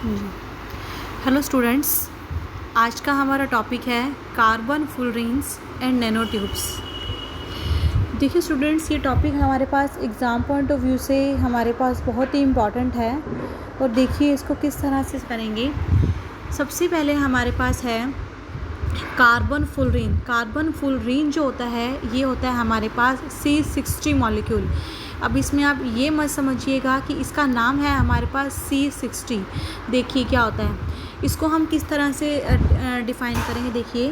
जी। Hello students, आज का हमारा टॉपिक है कार्बन फुलरीन्स एंड नैनो ट्यूब्स। देखिए स्टूडेंट्स, ये टॉपिक हमारे पास एग्ज़ाम पॉइंट ऑफ व्यू से हमारे पास बहुत ही इम्पॉर्टेंट है और देखिए इसको किस तरह से करेंगे। सबसे पहले हमारे पास है कार्बन फुलरीन। कार्बन फुलरीन जो होता है ये होता है हमारे पास C60 मॉलिक्यूल। अब इसमें आप ये मत समझिएगा कि इसका नाम है हमारे पास C60। देखिए क्या होता है, इसको हम किस तरह से डिफ़ाइन करेंगे। देखिए,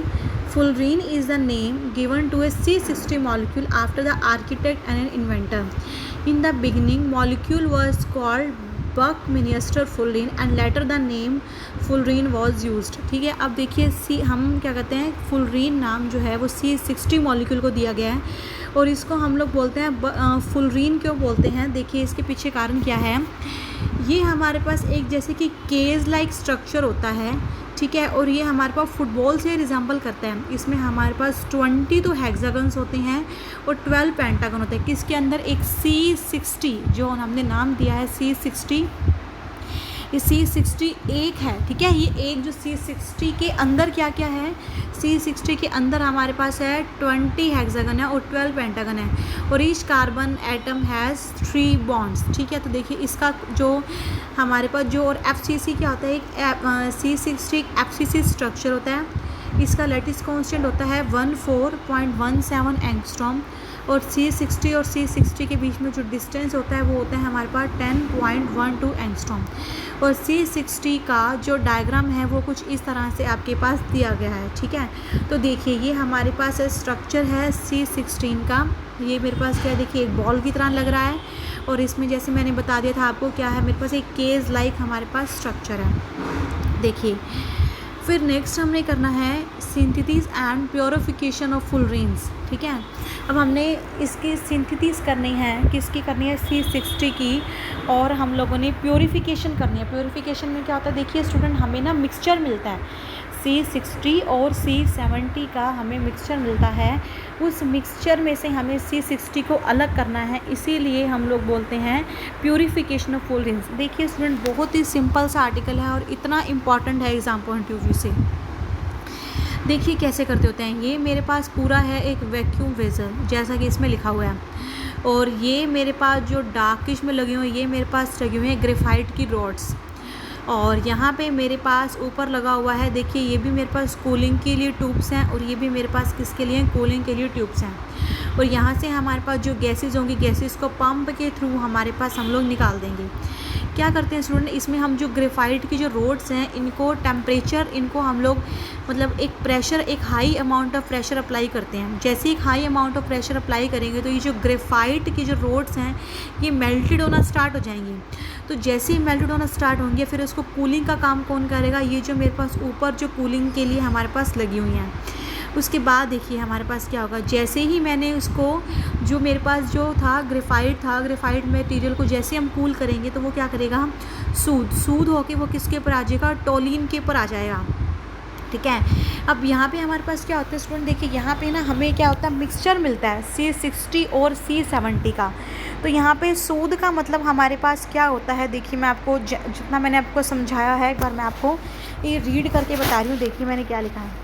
fullerene is the name given to a C60 molecule after the architect and an inventor. In the beginning molecule was called Buckminster fullerene and later the name fullerene was used. ठीक है, अब देखिए हम क्या कहते हैं, फुलरीन नाम जो है वो C60 मॉलिक्यूल को दिया गया है और इसको हम लोग बोलते हैं फुलरीन क्यों बोलते हैं। देखिए इसके पीछे कारण क्या है। ये हमारे पास एक जैसे कि केज लाइक स्ट्रक्चर होता है, ठीक है, और ये हमारे पास फुटबॉल से रिजेंबल करता है। इसमें हमारे पास 20 तो हेक्सागन्स होते हैं और 12 पेंटागन होते हैं। किसके अंदर, एक C60 जो हमने नाम दिया है C60, ये C60 एक है, ठीक है। ये एक जो C60 के अंदर क्या क्या है, C60 के अंदर हमारे पास है 20 हेक्सागन है और 12 पेंटागन है और each carbon atom has 3 bonds. ठीक है, तो देखिए इसका जो हमारे पास जो और FCC क्या होता है, एक C60 एक FCC स्ट्रक्चर होता है। इसका लैटिस कांस्टेंट होता है 14.17 एंगस्ट्रॉम और C60 और C60 के बीच में जो डिस्टेंस होता है वो होता है हमारे पास 10.12 एंगस्ट्रॉम। और C60 का जो डायग्राम है वो कुछ इस तरह से आपके पास दिया गया है, ठीक है। तो देखिए ये हमारे पास स्ट्रक्चर है C16 का। ये मेरे पास क्या है, देखिए एक बॉल की तरह लग रहा है और इसमें जैसे मैंने बता दिया था आपको क्या है, मेरे पास एक केज लाइक हमारे पास स्ट्रक्चर है। देखिए फिर नेक्स्ट हमने करना है सिंथेसिस एंड प्योरिफिकेशन ऑफ फुलरीन्स। ठीक है, अब हमने इसकी सिंथेसिस करनी है, किसकी करनी है, C60 की, और हम लोगों ने प्योरिफिकेशन करनी है। प्योरिफिकेशन में क्या होता है, देखिए स्टूडेंट, हमें ना मिक्सचर मिलता है C60 और C70 का हमें मिक्सचर मिलता है। उस मिक्सचर में से हमें C60 को अलग करना है, इसीलिए हम लोग बोलते हैं प्योरिफिकेशन ऑफ फुलरीन्स। देखिए स्टूडेंट, बहुत ही सिंपल सा आर्टिकल है और इतना इम्पॉर्टेंट है एग्जाम पॉइंट ऑफ व्यू से। देखिए कैसे करते होते हैं। ये मेरे पास पूरा है एक वैक्यूम वेसल जैसा कि इसमें लिखा हुआ है और ये मेरे पास जो डार्किश में लगी हुई, ये मेरे पास लगी हुई है ग्रेफाइट की रॉड्स और यहाँ पे मेरे पास ऊपर लगा हुआ है, देखिए ये भी मेरे पास कूलिंग के लिए ट्यूब्स हैं और ये भी मेरे पास किसके लिए, कूलिंग के लिए ट्यूब्स हैं। और यहाँ से हमारे पास जो गैसेस होंगी, गैसेस को पंप के थ्रू हमारे पास हम लोग निकाल देंगे। क्या करते हैं स्टूडेंट, इसमें हम जो ग्रेफाइट की जो रोड्स हैं इनको टेम्परेचर, इनको हम लोग मतलब एक प्रेशर, एक high amount of pressure apply करते हैं। जैसे एक high amount of pressure apply करेंगे तो ये जो ग्रेफाइट की जो रोड्स हैं ये मेल्टेड होना स्टार्ट हो जाएंगी। तो जैसे ही मेल्टेड होना स्टार्ट होंगे फिर उसको कूलिंग का काम कौन करेगा, ये जो मेरे पास ऊपर जो कूलिंग के लिए हमारे पास लगी हुई हैं। उसके बाद देखिए हमारे पास क्या होगा, जैसे ही मैंने उसको जो मेरे पास जो था ग्रेफाइट मटेरियल को जैसे हम कूल करेंगे तो वो क्या करेगा, सूद होके वो किसके ऊपर आ जाएगा, टोलिन के ऊपर आ जाएगा। ठीक है, अब यहाँ पे हमारे पास क्या होता है स्टूडेंट, देखिए यहाँ पे ना हमें क्या होता है, मिक्सचर मिलता है C60 और C70 का। तो यहाँ पे सूद का मतलब हमारे पास क्या होता है, देखिए मैं आपको जितना मैंने आपको समझाया है एक बार मैं आपको ये रीड करके बता रही हूँ। देखिए मैंने क्या लिखा है,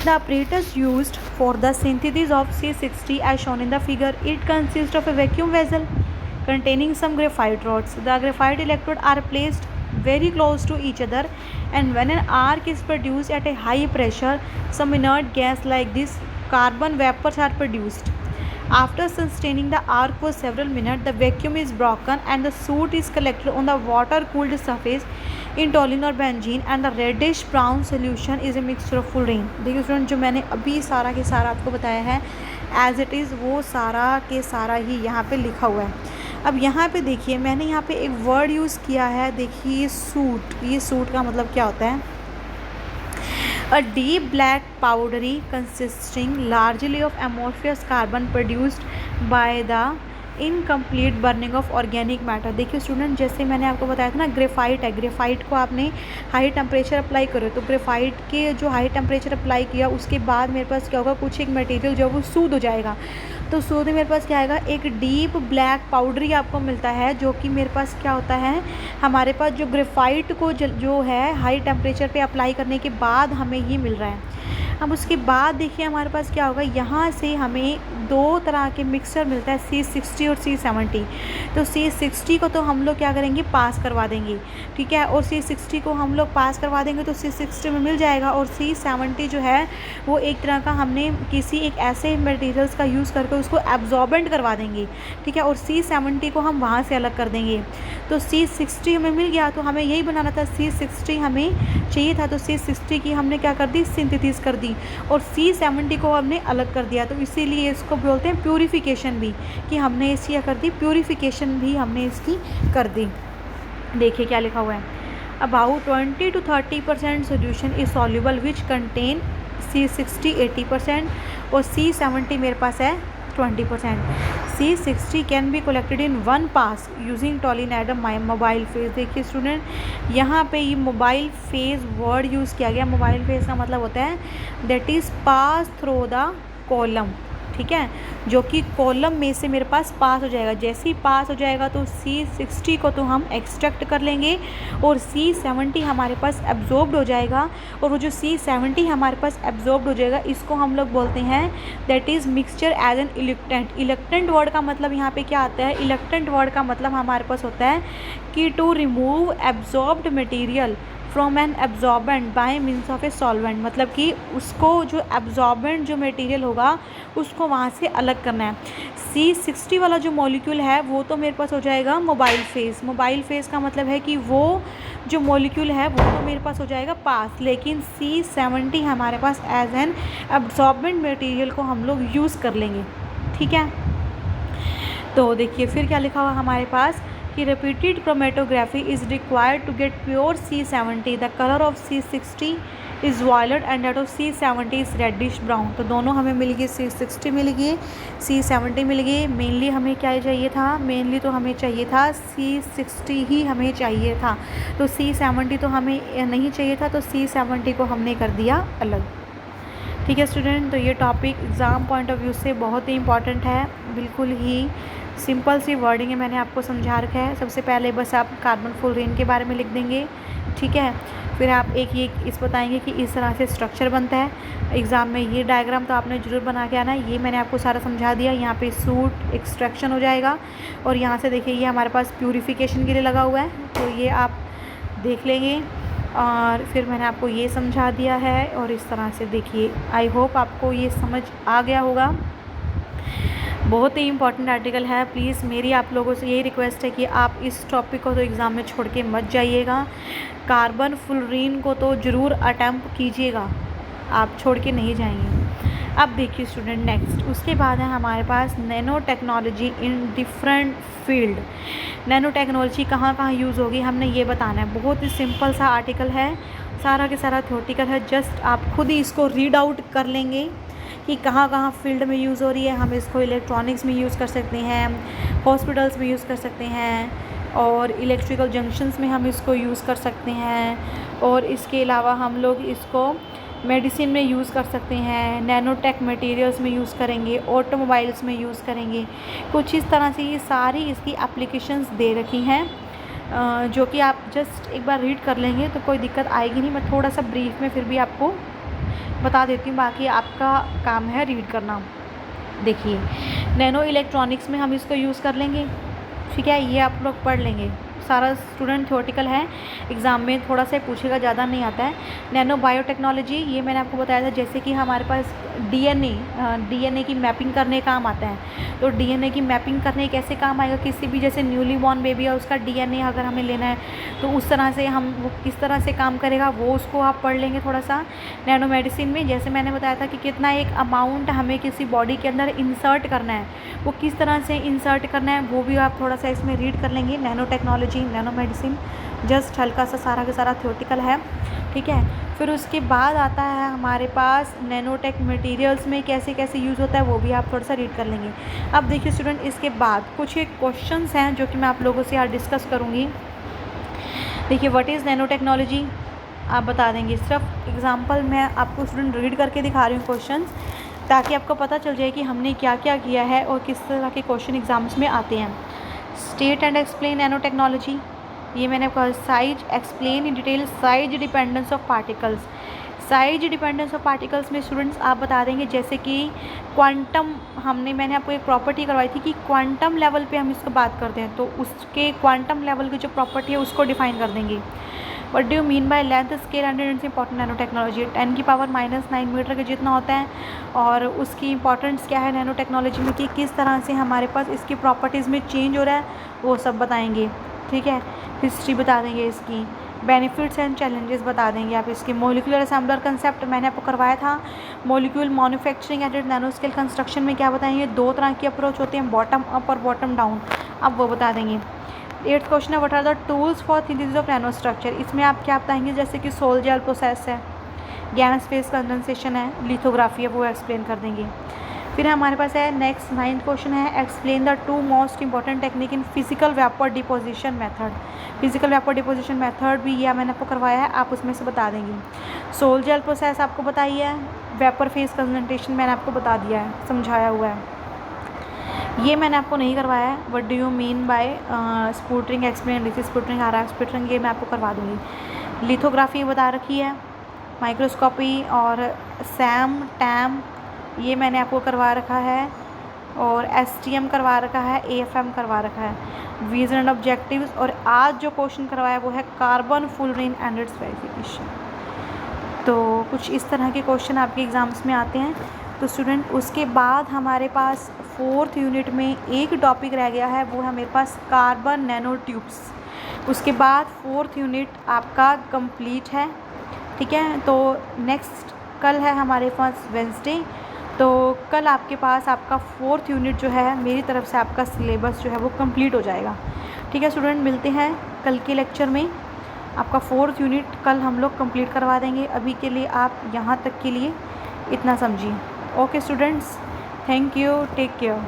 The apparatus used for the synthesis of C60 as shown in the figure, it consists of a vacuum vessel containing some graphite rods. The graphite electrodes are placed very close to each other and when an arc is produced at a high pressure, some inert gas like this carbon vapors are produced. After sustaining the arc for several minutes, the vacuum is broken and the soot is collected on the water-cooled surface in toluene और benzene and the reddish brown solution is a mixture of fullerene। देखिए student, जो मैंने अभी सारा के सारा आपको बताया है एज इट इज़ वो सारा के सारा ही यहाँ पे लिखा हुआ है। अब यहाँ पे देखिए मैंने यहाँ पे एक वर्ड यूज़ किया है, देखिए सूट। ये सूट का मतलब क्या होता है, a deep black powdery consisting largely of amorphous carbon produced by the incomplete burning of organic matter. देखिए स्टूडेंट, जैसे मैंने आपको बताया था ना ग्रेफाइट है, ग्रेफाइट को आपने हाई टेम्परेचर अप्लाई करो तो ग्रेफाइट के जो हाई टेम्परेचर अप्लाई किया उसके बाद मेरे पास क्या होगा, कुछ एक मटेरियल जो है वो सूद हो जाएगा। तो शुरू मेरे पास क्या आएगा, एक डीप ब्लैक पाउडर ही आपको मिलता है, जो कि मेरे पास क्या होता है, हमारे पास जो ग्रेफाइट को जो है हाई टेम्परेचर पे अप्लाई करने के बाद हमें ये मिल रहा है। अब उसके बाद देखिए हमारे पास क्या होगा, यहाँ से हमें दो तरह के मिक्सचर मिलता है, C60 और C70। तो C60 को तो हम लोग क्या करेंगे, पास करवा देंगे, ठीक है, और C60 को हम लोग पास करवा देंगे तो C60 में मिल जाएगा। और C70 जो है वो एक तरह का हमने किसी एक ऐसे मटेरियल्स का यूज़ करके उसको एब्जॉर्बेंट करवा देंगे, ठीक है, और C70 को हम वहाँ से अलग कर देंगे। तो C60 हमें मिल गया, तो हमें यही बनाना था, C60 हमें चाहिए था, तो C60 की हमने क्या कर दी, सिंथेसिस कर दी, और C70 को हमने अलग कर दिया। तो इसीलिए इसको बोलते हैं प्यूरिफिकेशन भी, कि हमने इसकी क्या कर दी, प्यूरिफिकेशन भी हमने इसकी कर दी। देखिए क्या लिखा हुआ है, about 20 to 30% solution is soluble which contain C60 80% और C70 मेरे पास है 20%। C60 can be collected in one pass using toluene mobile phase. देखिए स्टूडेंट, यहाँ पे ये मोबाइल फेज वर्ड यूज़ किया गया। मोबाइल फेज का मतलब होता है that is pass through the column, ठीक है, जो कि कॉलम में से मेरे पास पास हो जाएगा। जैसे ही पास हो जाएगा तो C60 को तो हम एक्सट्रैक्ट कर लेंगे और C70 हमारे पास एब्जॉर्ब्ड हो जाएगा। और वो जो C70 हमारे पास एब्जॉर्ब्ड हो जाएगा, इसको हम लोग बोलते हैं that is mixture as an eluent. Eluent word का मतलब यहाँ पे क्या आता है, इलेक्टेंट वर्ड का मतलब हमारे पास होता है कि to remove absorbed material from an absorbent by means of a solvent. मतलब कि उसको जो एब्जॉर्बेंट जो मटेरियल होगा उसको वहाँ से अलग करना है। C60 वाला जो मॉलिक्यूल है वो तो मेरे पास हो जाएगा मोबाइल फेज़। मोबाइल फेज़ का मतलब है कि वो जो मॉलिक्यूल है वो तो मेरे पास हो जाएगा पास, लेकिन C70 हमारे पास एज एन एब्जॉर्बेंट मटेरियल को हम लोग यूज़ कर लेंगे, ठीक है। तो देखिए फिर क्या लिखा हुआ हमारे पास कि repeated chromatography is required to get pure C70. The color of C60 is violet and that of C70 is reddish brown. तो दोनों हमें मिल गए, C60 मिल गई, C70 मिल गई। मेनली हमें क्या चाहिए था, मेनली तो हमें चाहिए था C60 ही हमें चाहिए था, तो C70 तो हमें नहीं चाहिए था, तो C70 को हमने कर दिया अलग, ठीक है स्टूडेंट। तो ये topic exam point of view से बहुत ही इंपॉर्टेंट है, बिल्कुल ही सिंपल सी वर्डिंग है, मैंने आपको समझा रखा है। सबसे पहले बस आप कार्बन फुलरीन के बारे में लिख देंगे, ठीक है, फिर आप एक ये इस बताएंगे कि इस तरह से स्ट्रक्चर बनता है। एग्ज़ाम में ये डायग्राम तो आपने ज़रूर बना के आना है, ये मैंने आपको सारा समझा दिया। यहाँ पे सूट एक्सट्रैक्शन हो जाएगा और यहाँ से देखिए ये हमारे पास प्यूरिफिकेशन के लिए लगा हुआ है, तो ये आप देख लेंगे। और फिर मैंने आपको ये समझा दिया है और इस तरह से देखिए, आई होप आपको ये समझ आ गया होगा। बहुत ही इंपॉर्टेंट आर्टिकल है, प्लीज़ मेरी आप लोगों से यही रिक्वेस्ट है कि आप इस टॉपिक को तो एग्ज़ाम में छोड़ के मत जाइएगा। कार्बन फुलरीन को तो ज़रूर अटैम्प्ट कीजिएगा, आप छोड़ के नहीं जाएंगे। अब देखिए स्टूडेंट, नेक्स्ट उसके बाद है हमारे पास nano technology in different field. Nano technology कहाँ कहाँ यूज़ होगी हमने ये बताना है। बहुत ही सिंपल सा आर्टिकल है, सारा के सारा थ्योरेटिकल है, जस्ट आप खुद ही इसको रीड आउट कर लेंगे कि कहाँ कहाँ फील्ड में यूज़ हो रही है। हम इसको इलेक्ट्रॉनिक्स में यूज़ कर सकते हैं, हॉस्पिटल्स में यूज़ कर सकते हैं, और इलेक्ट्रिकल जंक्शंस में हम इसको यूज़ कर सकते हैं, और इसके अलावा हम लोग इसको मेडिसिन में यूज़ कर सकते हैं, नैनोटेक मटेरियल्स में यूज़ करेंगे, ऑटोमोबाइल्स में यूज़ करेंगे। कुछ इस तरह से ये सारी इसकी एप्लीकेशंस दे रखी हैं, जो कि आप जस्ट एक बार रीड कर लेंगे तो कोई दिक्कत आएगी नहीं। मैं थोड़ा सा ब्रीफ में फिर भी आपको बता देती हूँ, बाकी आपका काम है रीड करना। देखिए नैनो इलेक्ट्रॉनिक्स में हम इसको यूज़ कर लेंगे, ठीक है, ये आप लोग पढ़ लेंगे। सारा स्टूडेंट थ्योरेटिकल है, एग्ज़ाम में थोड़ा सा पूछेगा, ज़्यादा नहीं आता है। नैनो बायोटेक्नोलॉजी, ये मैंने आपको बताया था, जैसे कि हमारे पास डीएनए की मैपिंग करने काम आता है। तो डीएनए की मैपिंग करने कैसे काम आएगा, किसी भी जैसे न्यूली बॉर्न बेबी है उसका डीएनए अगर हमें लेना है तो उस तरह से हम वो किस तरह से काम करेगा वो उसको आप पढ़ लेंगे थोड़ा सा। नैनो मेडिसिन में जैसे मैंने बताया था कि कितना एक अमाउंट हमें किसी बॉडी के अंदर इंसर्ट करना है, वो किस तरह से इंसर्ट करना है वो भी आप थोड़ा सा इसमें रीड कर लेंगे। Nano technology, nano medicine, just हल्का सा सारा का सारा थ्योरेटिकल है, ठीक है। फिर उसके बाद आता है हमारे पास नैनोटेक मटेरियल्स में कैसे कैसे यूज़ होता है, वो भी आप थोड़ा सा रीड कर लेंगे। अब देखिए स्टूडेंट, इसके बाद कुछ एक क्वेश्चंस हैं जो कि मैं आप लोगों से यहाँ डिस्कस करूँगी। देखिए व्हाट इज़ नैनो टेक्नोलॉजी, आप बता देंगे। सिर्फ एग्जांपल मैं आपको स्टूडेंट रीड करके दिखा रही हूँ क्वेश्चंस, ताकि आपको पता चल जाए कि हमने क्या क्या किया है और किस तरह के क्वेश्चन एग्जाम्स में आते हैं। State and explain nano technology, ये मैंने कहा। Size explain in detail size dependence of particles. Size dependence of particles में स्टूडेंट्स आप बता देंगे जैसे कि क्वांटम, मैंने आपको एक प्रॉपर्टी करवाई थी कि क्वांटम लेवल पे हम इसको बात करते हैं, तो उसके क्वांटम लेवल की जो प्रॉपर्टी है उसको डिफाइन कर देंगे। What do you mean by length scale and its important nano technology. 10⁻⁹ metre के जितना होता है और उसकी इंपॉर्टेंस क्या है नैनो टेक्नोलॉजी में, कि किस तरह से हमारे पास इसकी प्रॉपर्टीज़ में चेंज हो रहा है, वो सब बताएंगे। ठीक है, हिस्ट्री बता देंगे इसकी, बेनिफिट्स एंड चैलेंजेस बता देंगे आप इसके। मोलिकुलर असेंबलर कंसेप्ट मैंने आपको करवाया था। Molecule manufacturing at nano scale construction में क्या बताएंगे, 2 तरह की अप्रोच होते हैं, बॉटम अप और बॉटम डाउन, अब वो बता देंगे। 8th क्वेश्चन है what are the tools for synthesis of nano structure. इसमें आप क्या बताएंगे, जैसे कि सोल जेल प्रोसेस है, गैस फेज कंडेंसेशन है, लिथोग्राफी है, वो एक्सप्लेन कर देंगे। फिर हमारे पास है नेक्स्ट 9th क्वेश्चन है explain the 2 most important technique in physical vapour deposition method. Physical vapour deposition method भी यह मैंने आपको करवाया है, आप उसमें से बता देंगे। सोल जेल प्रोसेस आपको बताई है, वेपर फेज कंसंट्रेशन मैंने आपको बता दिया है, समझाया हुआ है। ये मैंने आपको नहीं करवाया है। What do you mean by sputtering explain this sputtering or sputtering, ये मैं आपको करवा दूँगी। लिथोग्राफी बता रखी है, माइक्रोस्कोपी और सैम टैम ये मैंने आपको करवा रखा है, और STM करवा रखा है, AFM करवा रखा है। विजन एंड ऑब्जेक्टिव्स, और आज जो क्वेश्चन करवाया वो है carbon fullerene and it's verification. तो कुछ इस तरह के क्वेश्चन आपके एग्ज़ाम्स में आते हैं। तो स्टूडेंट उसके बाद हमारे पास 4th यूनिट में एक टॉपिक रह गया है, वो है मेरे पास कार्बन नैनो ट्यूब्स। उसके बाद 4th यूनिट आपका कंप्लीट है। ठीक है, तो नेक्स्ट कल है हमारे पास वेंसडे, तो कल आपके पास आपका 4th यूनिट जो है मेरी तरफ से आपका सिलेबस जो है वो कंप्लीट हो जाएगा। ठीक है स्टूडेंट, मिलते हैं कल के लेक्चर में। आपका 4th यूनिट कल हम लोग कंप्लीट करवा देंगे। अभी के लिए आप यहाँ तक के लिए इतना समझिए। Okay students, thank you, take care.